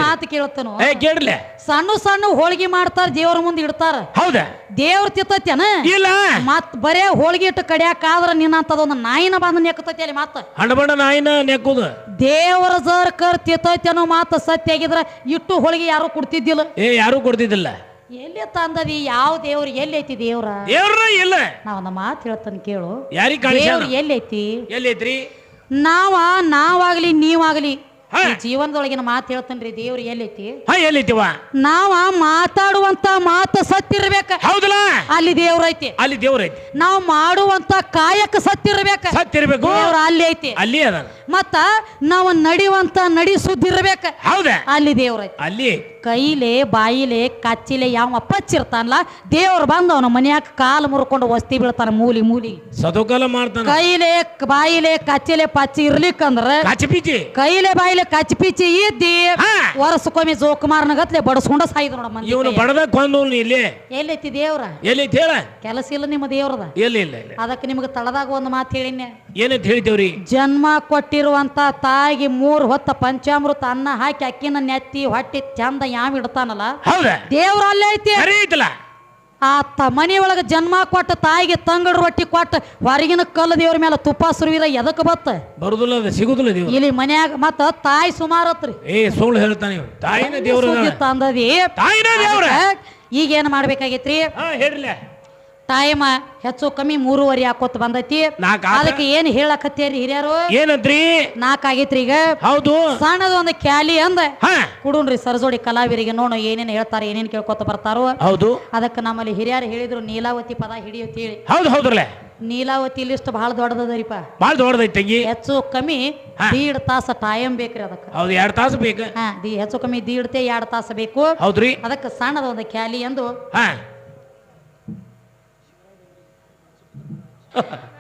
ಮಾತು ಕೇಳ್ತಾನು ಕೇಳಲೆ. ಸಣ್ಣ ಹೋಳಿಗೆ ಮಾಡ್ತಾರ, ದೇವ್ರ ಮುಂದೆ ಇಡ್ತಾರ. ಹೌದಾ? ದೇವ್ರ ತಿತ್ತೇನ ಇಲ್ಲ. ಮತ್ ಬರೇ ಹೋಳಿಗೆ ಇಟ್ಟು ಕಡಿಯಾಕಾದ್ರ ನಿನ್ನಂತದೊಂದು ನಾಯಿನ ಬಂದ ನೆಕ್ಕತೈತಿ ಅಲ್ಲಿ. ಮತ್ತ ಹಣಬಣ್ಣ ನಾಯಿನ ನೆಕ್ಕುದು. ದೇವರ ಜರ್ ಕರ್ ತಿತ್ತೈತೇನೋ ಮಾತು ಸತ್ಯ ಆಗಿದ್ರ ಇಟ್ಟು ಹೋಳಿಗೆ ಯಾರು ಕೊಡ್ತಿದ್ದಿಲ್ಲ. ಯಾರು ಕೊಡ್ತಿದ್ದಿಲ್ಲ. ಎಲ್ಲಿ ತಂದದಿ? ಯಾವ ದೇವ್ರ ಎಲ್ಲಿ ಐತಿ? ದೇವ್ರ ಇಲ್ಲ. ನಾ ಒಂದು ಮಾತು ಹೇಳ್ತಾನೆ ಕೇಳು. ದೇವ್ರ ಎಲ್ಲಿ ಐತಿ? ಎಲ್ಲೈತ್ರಿ? ನಾವಾಗ್ಲಿ ನೀವಾಗ್ಲಿ ಜೀವನದೊಳಗಿನ ಮಾತು ಹೇಳ್ತೇನ್ರಿ. ದೇವ್ರ ಎಲ್ಲೈತಿ? ಎಲ್ಲೈತಿವ? ನಾವ ಮಾತಾಡುವಂತ ಮಾತು ಸತ್ತಿರ್ಬೇಕ. ಹೌದಲ್ಲ? ಅಲ್ಲಿ ದೇವ್ರ ಐತಿ. ಅಲ್ಲಿ ದೇವ್ರ ಐತಿ. ನಾವು ಮಾಡುವಂತ ಕಾಯಕ ಸತ್ತಿರ್ಬೇಕ. ದೇವ್ರ ಅಲ್ಲಿ ಐತಿ. ಅಲ್ಲಿ ಅದ. ಮತ್ತ ನಾವು ನಡಿವಂತ ನಡಿ ಸುದ್ದಿರ್ಬೇಕ. ಹೌದಾ? ಅಲ್ಲಿ ದೇವ್ರ ಐತಿ. ಅಲ್ಲಿ ಕೈಲೆ ಬಾಯಿಲೆ ಕಚ್ಚಿಲೆ ಯಾವ ಪಚ್ಚಿರ್ತಾನಲ್ಲ ದೇವ್ರು ಬಂದ ಅವನ ಮನ್ಯಾಗ ಕಾಲು ಮುರ್ಕೊಂಡು ವಸ್ತಿ ಬೀಳ್ತಾನ ಮೂಲಿ ಸದೋಕಾಲ ಮಾಡ್ತಾನ. ಕೈಲೆ ಬಾಯಿಲೆ ಕಚ್ಚಿಲೆ ಪಚ್ಚಿ ಇರ್ಲಿಕ್ಕಂದ್ರ ಕೈಲೆ ಬಾಯಿಲೆ ಕಚ್ಚಿ ಪಿಚ್ಚಿ ಇದ್ದಿ ವರ್ಷಕ್ಕೊಮ್ಮೆ ಜೋಕುಮಾರ್ನಗತ್ಲೆ ಬಡಸ್ಕೊಂಡ ಸಾಯ್ದು ನೋಡ ಮಂದಿ. ಇವನು ಬಡದ ಕೊಂದು ಇಲ್ಲಿ ಎಲ್ಲೈತಿ ದೇವ್ರ? ಎಲ್ಲೈತಿ ಹೇಳ? ಕೆಲಸ ಇಲ್ಲ ನಿಮ್ಮ ದೇವ್ರದ. ಇಲ್ಲ. ಅದಕ್ಕೆ ನಿಮ್ಗೆ ತಳದಾಗ ಒಂದು ಮಾತು ಹೇಳಿನ. ಏನಂತ ಹೇಳಿದೇವ್ರಿ? ಜನ್ಮ ಕೊಟ್ಟಿರುವಂತ ತಾಯಿಗೆ 3 ಹೊತ್ತ ಪಂಚಾಮೃತ ಅನ್ನ ಹಾಕಿ ಅಕ್ಕಿನ ನೆತ್ತಿ ಹೊಟ್ಟಿ ಚಂದ ಯಾವ ಇಡ್ತಾನಲ್ಲ ದೇವ್ರ ಅಲ್ಲೇ ಐತಿ. ಆ ಮನೆಯೊಳಗ ಜನ್ಮ ಕೊಟ್ಟ ತಾಯಿಗೆ ತಂಗಡ ರೊಟ್ಟಿ ಕೊಟ್ಟ ಹೊರಗಿನ ಕಲ್ಲ ದೇವ್ರ ಮೇಲೆ ತುಪ್ಪ ಸುರುವಿದ ಎದಕ್ ಬತ್ತ? ಬರುದಿಲ್ಲ, ಸಿಗುದಿಲ್ಲ. ಇಲ್ಲಿ ಮನ್ಯಾಗ ಮತ್ತ ತಾಯಿ ಸುಮಾರತ್ರಿ. ಸುಳ್ಳು ಹೇಳ್ತಾನೆ. ತಾಯಿನ ದೇವ್ರ ತಂದದಿ. ಈಗೇನ್ ಮಾಡ್ಬೇಕಾಗೈತ್ರಿ? ಹೇಳ್ರಲ್ಲ. ಟೈಮ್ ಹೆಚ್ಚು ಕಮ್ಮಿ 3:30 ಹಾಕೋತ್ ಬಂದೈತಿ. ಅದಕ್ಕೆ ಏನ್ ಹೇಳಕತ್ತೇರಿ ಹಿರಿಯರು? ಏನಂತ್ರಿ? 4 ಆಗೈತ್ರಿ ಈಗ. ಹೌದು. ಸಣ್ಣದ ಒಂದು ಕ್ಯಾಲಿ ಅಂದ ಕುಡುನ್ರಿ ಸರಜೋಡಿ ಕಲಾವಿರಿಗೆ ನೋಡು ಏನೇನ್ ಹೇಳ್ತಾರೆ, ಏನೇನ್ ಕೇಳ್ಕೊತ ಬರ್ತಾರೋ. ಹೌದು. ಅದಕ್ಕೆ ನಮ್ಮಲ್ಲಿ ಹಿರಿಯರು ಹೇಳಿದ್ರು ನೀಲಾವತಿ ಪದ ಹಿಡಿಯುತ್ತ ಹೇಳಿ. ಹೌದ್ರಲ್ಲ? ನೀಲಾವತಿ ಲಿಸ್ಟ್ ಬಹಳ ದೊಡ್ಡದರಿಪ. ಬಹಳ ದೊಡ್ಡದೈತಿ. ಹೆಚ್ಚು ಕಮ್ಮಿ 1.5 ತಾಸ ಟೈಮ್ ಬೇಕ್ರಿ ಅದಕ್ಕೆ. ಹೌದು, 2 ತಾಸು ಬೇಕು. ಹೆಚ್ಚು ಕಮ್ಮಿ 1.5 ತಾಸ ಬೇಕು. ಹೌದ್ರಿ. ಅದಕ್ಕೆ ಸಣ್ಣದ ಒಂದು ಕ್ಯಾಲಿ ಅಂದು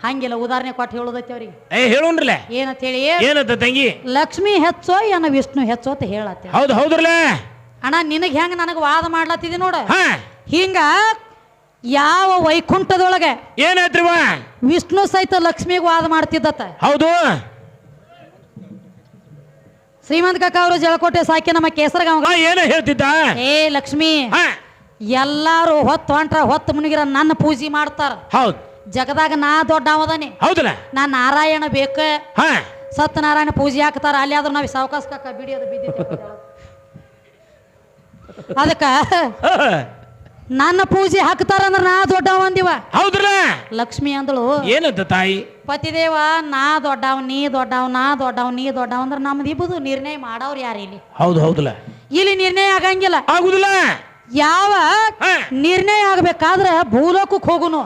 ಹಂಗಿಲ್ಲ ಉದಾಹರಣೆ ಕೊಟ್ಟು ಹೇಳೋದೈತಿ ಅವ್ರಿಗೆ. ಹೇಳೋನ್ರಲ್ಲ ಏನಂತ ಹೇಳಿ? ಏನಂತ ತಂಗಿ? ಲಕ್ಷ್ಮಿ ಹೆಚ್ಚೋ ಏನ ವಿಷ್ಣು ಹೆಚ್ಚೋ ಅಂತ ಹೇಳತ್ತೆ. ಹೌದ್ರಲ್ಲ? ಅಣ್ಣ ನಿನಗ್ ಹೆಂಗ ನನಗ ವಾದ ಮಾಡ್ಲತ್ತಿದಿ ನೋಡ. ಹಿಂಗ ಯಾವ ವೈಕುಂಠದೊಳಗೆ ಏನಾಯ್ತ್ರಿ? ವಿಷ್ಣು ಸಹಿತ ಲಕ್ಷ್ಮಿಗೆ ವಾದ ಮಾಡ್ತಿದ್ದತ್ತ. ಹೌದು. ಶ್ರೀಮಂತ ಕಾಕ ಅವರು ಜಳಕೋಟೆ ಸಾಕಿ ನಮ್ಮ ಕೇಸರಗಾಂವ ಏನ ಹೇಳ್ತಿದ್ದ? ಲಕ್ಷ್ಮಿ ಎಲ್ಲಾರು ಹೊತ್ತು ಮುನಿಗಿರ ನನ್ನ ಪೂಜೆ ಮಾಡ್ತಾರ. ಹೌದು. ಜಗದಾಗ ನಾ ದೊಡ್ಡ ಅವದಾನೆ. ಹೌದಲ್ಲ? ನಾ ನಾರಾಯಣ ಬೇಕ. ಸತ್ಯನಾರಾಯಣ ಪೂಜೆ ಹಾಕ್ತಾರ. ಅಲ್ಲಿ ಆದ್ರೂ ನಾವ್ ಸಾವಕಾಶ ಕಾಕ ಬಿಡಿಯೋದು ಬಿದ್ದಿತ್ತು. ಅದಕ್ಕ ನನ್ನ ಪೂಜೆ ಹಾಕ್ತಾರ ಅಂದ್ರ ನಾ ದೊಡ್ಡವ ಅಂದಿವ. ಹೌದ್ರಲ್ಲ? ಲಕ್ಷ್ಮಿ ಅಂದಳು ಏನಂತ ತಾಯಿ? ಪತಿದೇವ ನಾ ದೊಡ್ಡವ್ ನೀ ದೊಡ್ಡವ್, ನಾ ದೊಡ್ಡವ್ ನೀ ದೊಡ್ಡವ್ ಅಂದ್ರ ನಮ್ದು ಇಬ್ಬದು ನಿರ್ಣಯ ಮಾಡವ್ರು ಯಾರು ಇಲ್ಲಿ? ಹೌದಲ್ಲ? ಇಲ್ಲಿ ನಿರ್ಣಯ ಆಗಂಗಿಲ್ಲ. ಆಗುದಿಲ್ಲ. ಯಾವ ನಿರ್ಣಯ ಆಗ್ಬೇಕಾದ್ರ ಭೂಲೋಕಕ್ಕೆ ಹೋಗುನು.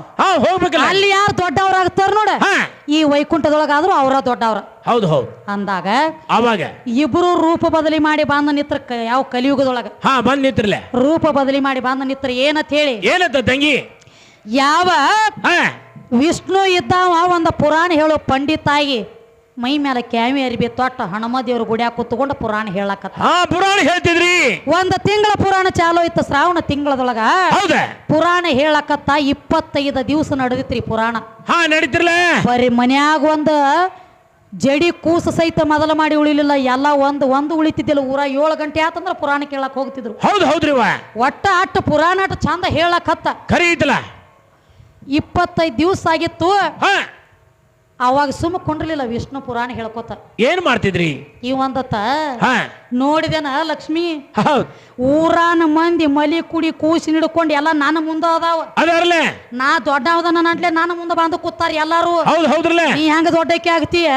ಹೋಗ್ಬೇಕಲ್ಲ. ಅಲ್ಲಿ ಯಾರು ದೊಡ್ಡವ್ರ ಆಗ್ತಾರ ನೋಡ. ಈ ವೈಕುಂಠದೊಳಗಾದ್ರು ಅವ್ರ ದೊಡ್ಡವ್ರ. ಹೌದು. ಅಂದಾಗ ಅವಾಗ ಇಬ್ರು ರೂಪ ಬದಲಿ ಮಾಡಿ ಬಂದ ನಿತ್ರ. ಯಾವ ಕಲಿಯುಗದೊಳಗ ಬಂದ್ ನಿತ್ರಲ್ಲ ರೂಪ ಬದಲಿ ಮಾಡಿ ಬಂದ ನಿತ್ರ. ಏನಂತ ಹೇಳಿ? ಏನಂತ ತಂಗಿ? ಯಾವ ವಿಷ್ಣು ಇದ್ದಾವ ಒಂದು ಪುರಾಣ ಹೇಳೋ ಪಂಡಿತಾಗಿ ಮೈ ಮೇಲೆ ಕ್ಯಾವಿ ಅರಿಬಿ ತೊಟ್ಟ ಹನುಮ ದೇವ್ರ ಗುಡಿಯಾಗ ಕೂತ್ಕೊಂಡು ಪುರಾಣ ಹೇಳಕತ್ತ. ಪುರಾಣ ಹೇಳ್ತಿದ್ರಿ. ಒಂದ್ ತಿಂಗಳ ಪುರಾಣ ಚಾಲೋ ಇತ್ತು. ಶ್ರಾವಣ ತಿಂಗಳದೊಳಗ ಪುರಾಣ ಹೇಳಕತ್ತ 25 ದಿವಸ ನಡೆದಿತ್ರಿ ಪುರಾಣ. ನಡೀತಿರ್ಲ. ಬರೀ ಮನ್ಯಾಗ ಒಂದ ಜಡಿ ಕೂಸ ಸಹಿತ ಮೊದಲ ಮಾಡಿ ಉಳಿಲಿಲ್ಲ. ಎಲ್ಲ ಒಂದು ಉಳಿತಿದ್ದಿಲ್ಲ. ಊರ 7 ಗಂಟೆ ಆತಂದ್ರ ಪುರಾಣ ಕೇಳಕ್ ಹೋಗ್ತಿದ್ರು. ಹೌದ್ರಿ. ಒಟ್ಟ ಅಟ್ಟ ಪುರಾಣ ಅಟ್ಟ ಚಂದ ಹೇಳಕತ್ತ. ಖರೀ ಐತಲ್ಲ. 25 ದಿವಸ ಆಗಿತ್ತು. ಅವಾಗ ಸುಮ್ಮ ಕೊಂಡಿರ್ಲಿಲ್ಲ ವಿಷ್ಣು ಪುರಾಣ ಹೇಳ್ಕೊತ. ಏನ್ ಮಾಡ್ತಿದ್ರಿ? ಇವಂದತ್ತ ನೋಡಿದೇನ ಲಕ್ಷ್ಮಿ, ಊರಾನ ಮಂದಿ ಮಲಿ ಕುಡಿ ಕೂಸಿ ಹಿಡ್ಕೊಂಡು ಎಲ್ಲ ನಾನು ಮುಂದ ಅದಾವ. ನಾ ದೊಡ್ಡವದನ್ನ ನಡ್ಲೆ ನಾನು ಮುಂದೆ ಬಂದು ಕೂತಾರ ಎಲ್ಲಾರು. ನೀ ಹೆಂಗ ದೊಡ್ಡಕ್ಕೆ ಆಗ್ತೀಯ?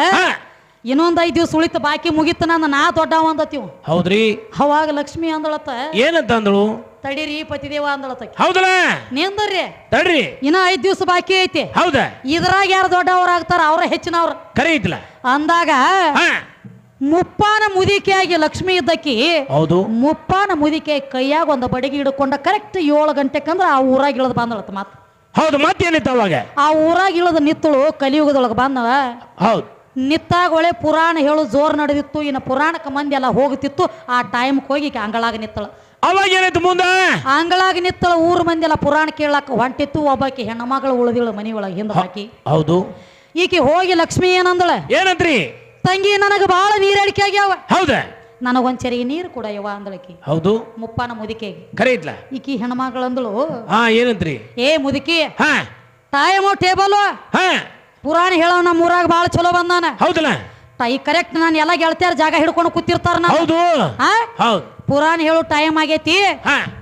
ಇನ್ನೊಂದ್ 5 ದಿವಸ ಉಳಿತ ಬಾಕಿ ಮುಗಿತ ನಾ ದೊಡ್ಡವ ಅಂದತೀವ್. ಹೌದ್ರಿ. ಅವಾಗ ಲಕ್ಷ್ಮಿ ಅಂದಳತ್ತ. ಏನಂತ ಅಂದಳು? ತಡೀರಿ ಪತಿದೇವ ಅಂದಳತ್ತ. ಹೌದಲ್ಲ ನಿಂದ್ರಿ ತಡ್ರಿ, ಇನ್ನ 5 ದಿವಸ ಬಾಕಿ ಐತಿ. ಹೌದಾ? ಇದ್ರಾಗ ಯಾರು ದೊಡ್ಡವ್ರ ಆಗ್ತಾರ ಅವ್ರ ಹೆಚ್ಚಿನವ್ರ. ಖರೀ ಐತಲ್ಲ ಅಂದಾಗ ಮುಪ್ಪಾನ ಮುದಿಕೆಯಾಗಿ ಲಕ್ಷ್ಮಿ ಇದ್ದಕ್ಕಿ. ಹೌದು. ಮುಪ್ಪಾನ ಮುದಿಕೆ ಕೈಯಾಗ ಒಂದು ಬಡಗಿ ಹಿಡ್ಕೊಂಡ ಕರೆಕ್ಟ್ 7 ಗಂಟೆಕಂದ್ರ ಆ ಊರಾಗ ಇಳದ್ ಬಂದಳತ್ತ. ಮತ್ ಹೌದು. ಮತ್ತೇನಿತ್ತು ಅವಾಗ? ಆ ಊರಾಗ ಇಳದ ನಿತ್ತಳು ಕಲಿಯುಗದೊಳಗ ಬಂದವ. ಹೌದು. ನಿತ್ತಾಗ ಒಳ್ಳೆ ಪುರಾಣ ಹೇಳು ಜೋರ್ ನಡೆದಿತ್ತು. ಇನ್ನು ಪುರಾಣಕ್ಕೆ ಮಂದಿ ಎಲ್ಲ ಹೋಗುತ್ತಿತ್ತು. ಆ ಟೈಮ್ಗೆ ಹೋಗಿ ಅಂಗಳಾಗ ನಿತ್ತಳ. ಅವಾಗ ಏನಾಯ್ತು ಮುಂದ? ಅಂಗಳಾಗ ನಿತ್ತಳ. ಊರ್ ಮಂದಿ ಎಲ್ಲ ಪುರಾಣ ಕೇಳಾಕ ಹೊಂಟಿತ್ತು. ಒಬ್ಬಾಕಿ ಹೆಣ್ಣಮಗಳು ಉಳಿದಿಳು ಮನಿ ಒಳಗೆ ಹಿಂದ ಹಾಕಿ. ಹೌದು. ಈಕಿ ಹೋಗಿ ಲಕ್ಷ್ಮಿ ಏನಂದಳ? ಏನಂತ್ರಿ? ತಂಗಿ ನನಗ ಬಾಳ ನೀರಡಿಕೆ ಆಗ್ಯಾವ. ಹೌದಾ? ನನಗೊಂದ್ ಚರಿಗೆ ನೀರು ಕೂಡ ಯವ್ವ ಅಂದಳಕಿ. ಹೌದು. ಮುಪ್ಪಾನ ಮುದಿಕೆಗೆ ಖರೀ ಐತ್ಲ. ಈಕಿ ಹೆಣ್ಮಗಳಂದಳು. ಏನಂತ್ರಿ? ಏ ಮುದುಕಿ, ಟೈಮು ಟೇಬಲ್ ಪುರಾಣ ಹೇಳೋ ನಮ್ಮ ಊರಾಗ ಬಾಳ ಚಲೋ ಬಂದಾನ. ಹೌದಲ್ಲ? ಈ ಕರೆಕ್ಟ್ ನಾನು ಎಲ್ಲ ಗೆಳತಿಯರ ಜಾಗ ಹಿಡ್ಕೊಂಡು ಕೂತಿರ್ತಾರ. ಹೌದು. ಪುರಾಣ ಹೇಳು ಟೈಮ್ ಆಗೈತಿ.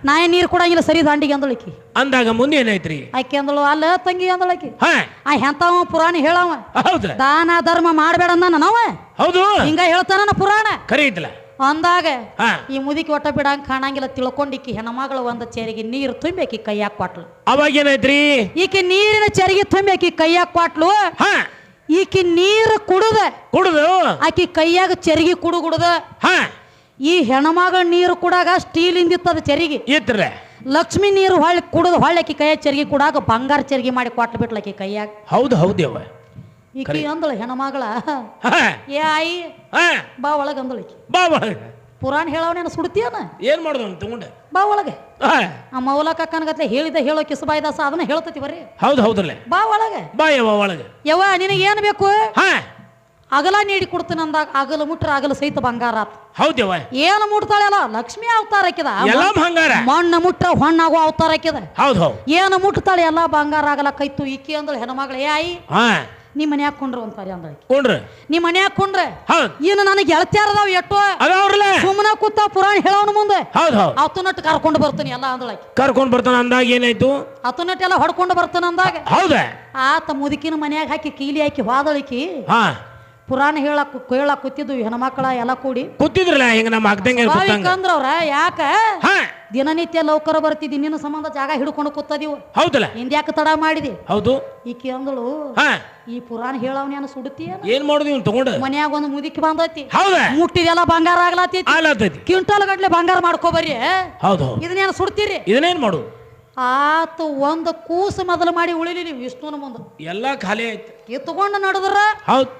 ನಾ ನೀರ್ ಕೊಡಂಗಿಲ್ಲ ಸರಿ ದಂಡಿಗೆ ಅಂದಳಕಿ. ಅಂದಾಗ ಮುಂದೆ ಏನಾಯ್ತ್ರಿ? ಆಕೆ ಅಂದಳು ಅಲ್ಲ ತಂಗಿ ಅಂದಳಕಿ. ಎಂತವ ಪುರಾಣ ಹೇಳವ. ದಾನ ಧರ್ಮ ಮಾಡ್ಬೇಡ ನಾವ. ಹೌದು. ಹಿಂಗ ಹೇಳ್ತಾನ ಪುರಾಣ. ಖರೀ ಐತಲ್ಲ. ಅಂದಾಗ ಈ ಮುದಿಕಿ ಒಟ್ಟ ಬಿಡಂಗ ಕಾಣಂಗಿಲ್ಲ ತಿಳ್ಕೊಂಡಿಕ್ಕಿ ಹೆಣ್ಮಗಳು ಒಂದ ಚೆರಿಗೆ ನೀರು ತುಂಬೇಕಿ ಕೈಯಾಗ ಕೊಟ್ಲು. ಅವಾಗ ಏನಾಯ್ತ್ರಿ? ಈಕಿ ನೀರಿನ ಚೆರಿಗೆ ತುಂಬೇಕಿ ಕೈಯಾಗ ಕೊಟ್ಲು. ಈಕಿ ನೀರು ಕುಡುದ ಆಕಿ ಕೈಯಾಗ ಚೆರಿಗೆ ಕುಡುಗುಡುದ. ಈ ಹೆಣ್ಮಗಳ ನೀರು ಕುಡಾಗ ಸ್ಟೀಲ್ ಇಂದಿತ್ತದ ಚೆರಿಗೆ. ಲಕ್ಷ್ಮಿ ನೀರು ಹೊಳ್ಳಿ ಕುಡುದು ಹೊಳ್ಳಿ ಆಕಿ ಕೈಯಾಗ ಚೆರಿಗೆ ಕುಡಾಗ ಬಂಗಾರ ಚೆರಿಗೆ ಮಾಡಿ ಕೊಟ್ಲು ಬಿಟ್ಲಕಿ ಕೈಯಾಗ. ಹೌದು ಹೌದೇವ. ಈಕಿ ಅಂದಳು ಹೆಣ್ಮಗಳ, ಏ ಆಯಿ ಬಾ ಒಳಗ ಅಂದಳಕಿ. ಬಾ ಒಳಗ. ಪುರಾಣ ಹೇಳವನೇನು ಸುಡ್ತೀಯನ? ಏನ್ ಮಾಡುದ ತಗೊಂಡೆ? ಬಾ ಒಳಗೆ. ಆ ಮೌಲಕ ಕನಗತ್ಲೆ ಹೇಳಿದ ಹೇಳೋ ಕಿಸಬಾಯ್ದಾಸ ಅದನ್ನ ಹೇಳ್ತತಿ ಬರೀ. ಹೌದು ಹೌದಲ್ಲ. ಬಾ ಒಳಗೆ. ಬಾ ಯವ್ವ ಒಳಗೆ. ಯವ್ವ ನಿನಗೆ ಏನು ಬೇಕು? ಅಗಲ ನೀಡಿ ಕೊಡ್ತೀನಿ ಅಂದಾಗ ಅಗಲ ಮುಟ್ರ ಅಗಲ ಸಹಿತ ಬಂಗಾರ ಆತ. ಹೌದವ್ವ. ಏನು ಮುಟ್ತಾಳೆಲ್ಲ ಲಕ್ಷ್ಮಿ ಅವತಾರ ಹಾಕಿದ. ಮಣ್ಣ ಮುಟ್ಟ ಹೊಣ್ಣಾಗೋ ಅವತಾರ ಹಾಕಿದ. ಹೌದು ಹೌದು. ಏನು ಮುಟ್ತಾಳೆ ಎಲ್ಲ ಬಂಗಾರ ಆಗಲ ಕೈತು. ಈಕಿ ಅಂದಳು ಹೆಣ್ಮಗಳ, ಏ ಆಯಿ ನೀ ಮನ್ಯಾಗ ಕೊಂಡ್ರು ಅಂತಾರೆ ಅಂದಳಕಿ. ನೀ ಮನ್ಯಾಗ ಕೊಂಡ್ರೆ ಏನು ನನಗೆ ಗೆಳತಿಯಾರದಾವ ಎಷ್ಟೋ ಸುಮ್ಮನೆ ಕೂತ ಪುರಾಣ ಹೇಳೋನು ಮುಂದೆ ಅವತ್ತು ನಟ್ಟು ಕರ್ಕೊಂಡು ಬರ್ತಾನೆ ಎಲ್ಲ ಅಂದಳಕಿ. ಕರ್ಕೊಂಡು ಬರ್ತಾನ ಅಂದಾಗ ಏನಾಯ್ತು? ಹತ್ತು ನಟ್ಟು ಎಲ್ಲ ಹೊಡ್ಕೊಂಡು ಬರ್ತಾನ ಅಂದಾಗ ಹೌದಾ ಆತ ಮುದುಕಿನ ಮನ್ಯಾಗ ಹಾಕಿ ಕೀಲಿ ಹಾಕಿ ಹೋದಳಕಿ. ಪುರಾಣ ಹೇಳಕ್ ಕೂತಿದ್ದು ಹೆಣ್ಮಕ್ಳ ಎಲ್ಲ ಕೂಡಿ ಕೂತಿದ್ರಲ್ಲ ಹಿಂಗ ನಮ್ಮ ಅಂದ್ರವ್ರ. ಯಾಕ ದಿನನಿತ್ಯ ಲೌಕರ ಬರ್ತಿದ್ದಿ, ನಿನ್ನ ಸಂಬಂಧ ಜಾಗ ಹಿಡ್ಕೊಂಡು ಕೂತದೀವು. ಹೌದಲ್ಲ? ಹಿಂದ್ಯಾಕ ತಡ ಮಾಡಿದಿ? ಹೌದು. ಈಕಿ ಅಂದಳು, ಈ ಪುರಾಣ ಹೇಳವನೇನ ಸುಡ್ತೀಯ? ಏನ್ ಮಾಡುದು ತಗೊಂಡು? ಮನ್ಯಾಗ ಒಂದು ಮುದುಕಿ ಬಂದೈತಿ. ಮುಟ್ಟಿದೆಲ್ಲ ಬಂಗಾರ ಆಗ್ಲತ್ತೈತಿ. ಕ್ವಿಂಟಲ್ ಗಟ್ಲೆ ಬಂಗಾರ ಮಾಡ್ಕೋಬರ್ರಿ. ಹೌದು. ಇದನ್ನೇನು ಸುಡ್ತೀರಿ? ಇದನ್ನೇನ್ ಮಾಡುದು? ಆತ ಒಂದು ಕೂಸು ಮೊದಲು ಮಾಡಿ ಉಳಿಲಿ ನೀವು ವಿಷ್ಣುನ ಮುಂದೆ ಎಲ್ಲಾ ಖಾಲಿ ಆಯ್ತು. ಎತ್ಕೊಂಡು ನಡೆದ್ರ ಹೌದು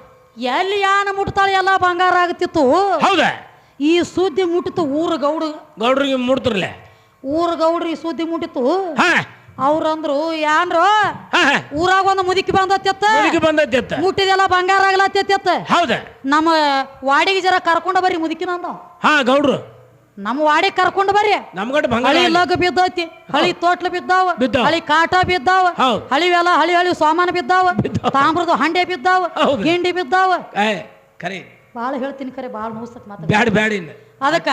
ಎಲ್ಲಿ ಯಾನ ಮುಟ್ತಾಳೆ ಎಲ್ಲ ಬಂಗಾರ ಆಗ್ತಿತ್ತು. ಹೌದಾ? ಈ ಸುದ್ದಿ ಮುಟ್ಟಿತ್ತು ಊರ ಗೌಡ್ರಿಗೆ ಮುಟ್ತಿರ್ಲ. ಊರ ಗೌಡ್ರಿ ಸುದ್ದಿ ಮುಟ್ಟಿತ್ತು. ಅವ್ರಂದ್ರು ಯಾನ್ರು ಊರಾಗ ಒಂದು ಮುದುಕಿ ಬಂದತ್ತ, ಮುಟ್ಟಿದೆಲ್ಲ ಬಂಗಾರ ಆಗ್ಲತ್ತ. ಹೌದಾ? ನಮ್ಮ ವಾಡಿಗೆ ಜರ ಕರ್ಕೊಂಡ ಬರ್ರಿ ಮುದುಕಿನ ಅಂದ. ಗೌಡ್ರು ನಮ್ಮ ವಾಡಿ ಕರ್ಕೊಂಡು ಬರ್ರಿ. ಹಳಿ ಲಗ್ ಬಿದ್ದೈತಿ, ಹಳಿ ತೋಟ್ಲು ಬಿದ್ದಾವ, ಹಳಿ ಕಾಟ ಬಿದ್ದಾವ, ಹಳಿವೆಲ್ಲ ಹಳಿ ಸಾಮಾನು ಬಿದ್ದಾವ, ತಾಮ್ರದ ಹಂಡೆ ಬಿದ್ದಾವ, ಗಿಂಡಿ ಬಿದ್ದಾವ. ಬಾಳ ಹೇಳ್ತೀನಿ ಖರೆ ಬಾಳ ನೋಸಕ್ ಮಾತಾಡ. ಅದಕ್ಕ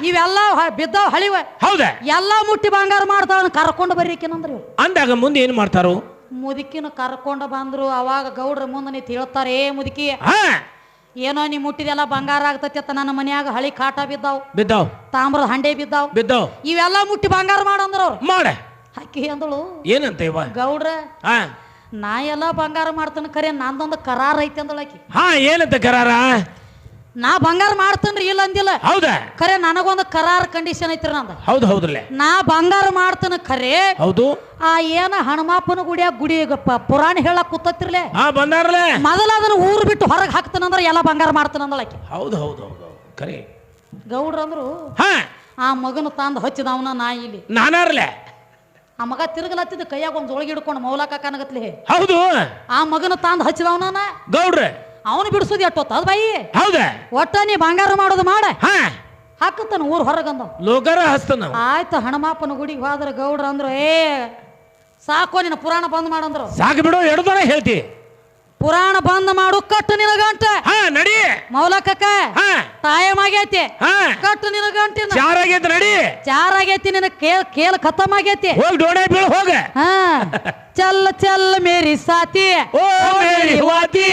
ಇವೆಲ್ಲ ಬಿದ್ದಾವ ಹಳಿವ. ಹೌದಾ? ಎಲ್ಲಾ ಮುಟ್ಟಿ ಬಂಗಾರ ಮಾಡ್ತಾವ. ಕರ್ಕೊಂಡು ಬರ್ರಿಕೇನಂದ್ರಿ ಅಂದಾಗ ಮುಂದೆ ಏನ್ ಮಾಡ್ತಾರು? ಮುದುಕಿನ ಕರ್ಕೊಂಡ ಬಂದ್ರು. ಅವಾಗ ಗೌಡ್ರ ಮುಂದೆ ನಿಂತು ಹೇಳ್ತಾರೆ, ಏ ಮುದುಕಿ ಏನೋ ನೀ ಮುಟ್ಟಿದೆಲ್ಲ ಬಂಗಾರ ಆಗ್ತತಿ ಅತ್ತ. ನನ್ನ ಮನ್ಯಾಗ ಹಳಿ ಕಾಟ ಬಿದ್ದಾವ್, ತಾಮ್ರದ ಹಂಡೆ ಬಿದ್ದಾವ್, ಇವೆಲ್ಲ ಮುಟ್ಟಿ ಬಂಗಾರ ಮಾಡಂದ್ರ ಅವ್ರು. ಮಾಡ ಹಾಕಿ ಅಂದಳು. ಏನಂತ ಇವ ಗೌಡ್ರ, ನಾ ಎಲ್ಲ ಬಂಗಾರ ಮಾಡ್ತಾನ ಖರೆ ನಂದೊಂದು ಕರಾರ ಐತಿ ಅಂದಳಕಿ. ಏನಂತ ಕರಾರ? ನಾ ಬಂಗಾರ ಮಾಡ್ತೇನ್ರಿ ಇಲ್ಲ ಅಂದಿಲ್ಲ. ಹೌದಾ? ಖರೆ ನನಗೊಂದು ಕರಾರ್ ಕಂಡೀಷನ್ ಐತ್ರಿ ನಂದ. ಹೌದು ಹೌದ್ರಲ್ಲೇ. ನಾ ಬಂಗಾರ ಮಾಡ್ತೇನೆ ಖರೆ. ಹೌದು. ಆ ಏನ ಹನುಮಪ್ಪನ ಗುಡಿಯಾಗ ಗುಡಿ ಪುರಾಣ ಹೇಳಕ್ ಕೂತತ್ತಿರ್ಲೆ. ಬಂದಾರಲ್ಲೇ. ಮೊದಲ ಅದನ್ನ ಊರು ಬಿಟ್ಟು ಹೊರಗೆ ಹಾಕ್ತಾನಂದ್ರ ಎಲ್ಲ ಬಂಗಾರ ಮಾಡ್ತಾನಂದಳಕ್ಕೆ. ಹೌದು ಹೌದು ಹೌದು ಖರೆ. ಗೌಡ್ರಂದ್ರು ಆ ಮಗನ ತಂದು ಹಚ್ಚಿದವನ ನಾ ಇಲ್ಲಿ ನಾನಾರ್ಲೆ. ಆ ಮಗ ತಿರುಗಲತ್ತಿದ್ದ ಕೈಯಾಗ ಒಂದ್ ಜೋಳಿಗೆ ಹಿಡ್ಕೊಂಡು ಮೌಲಾಕ ಕಾಣಗತ್ಲಿ. ಹೌದು. ಆ ಮಗನ ತಂದು ಹಚ್ಚಿದವನ ಗೌಡ್ರೆ ಅವನು ಬಿಡಿಸೋದು ಎಟ್ಟೋತ ಅದ್ ಬಾಯಿ. ಹೌದಾ? ಒಟ್ಟ ನೀ ಬಂಗಾರ ಮಾಡೋದು ಮಾಡ ಹಾಕತ್ತಾನ ಊರ್ ಹೊರಗಂದ ಲೋಕರ ಹಸ್ತನ. ಆಯ್ತು ಹನುಮಪ್ಪನ ಗುಡಿಗೆ ಹೋದ್ರ ಗೌಡ್ರ ಅಂದ್ರು ಸಾಕೋ ನಿನ್ನ ಪುರಾಣ ಬಂದ್ ಮಾಡಂದ್ರು. ಸಾಕು ಬಿಡು, ಎಡದಾನ ಹೇಳ್ತಿ. ಪುರಾಣ ಬಂದ್ ಮಾಡು, ಕಟ್ಟು ನಿನ ಗಂಟ ನಡಿ. ಮೌಲಕಕ್ಕ ಟೈಮ್ ಆಗೈತಿ, ಕಟ್ಟು ನಿನ ಗಂಟಿನ. ಚಾರ್ ಆಗೈತಿ, ನಡಿ. ಚಾರ್ ಆಗೈತಿ, ನಿನ ಕೇಲ್ ಖತಮ್ ಆಗೈತಿ. ಹೋಗಿ ಡೋಣೆ ಬೀಳ ಹೋಗ. ಚಲ್ಲ ಚಲ್ಲ ಮೇರಿ ಸಾತಿ ಓ ಮೇರಿ ವಾತಿ.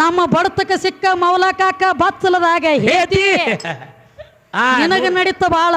ನಮ್ಮ ಬಡತಕ ಸಿಕ್ಕ ಮೌಲಕಾಕ ಬಚ್ಚಲದಾಗ ಹೇತಿ. ನಿನಗ ನಡೀತ ಬಾಳ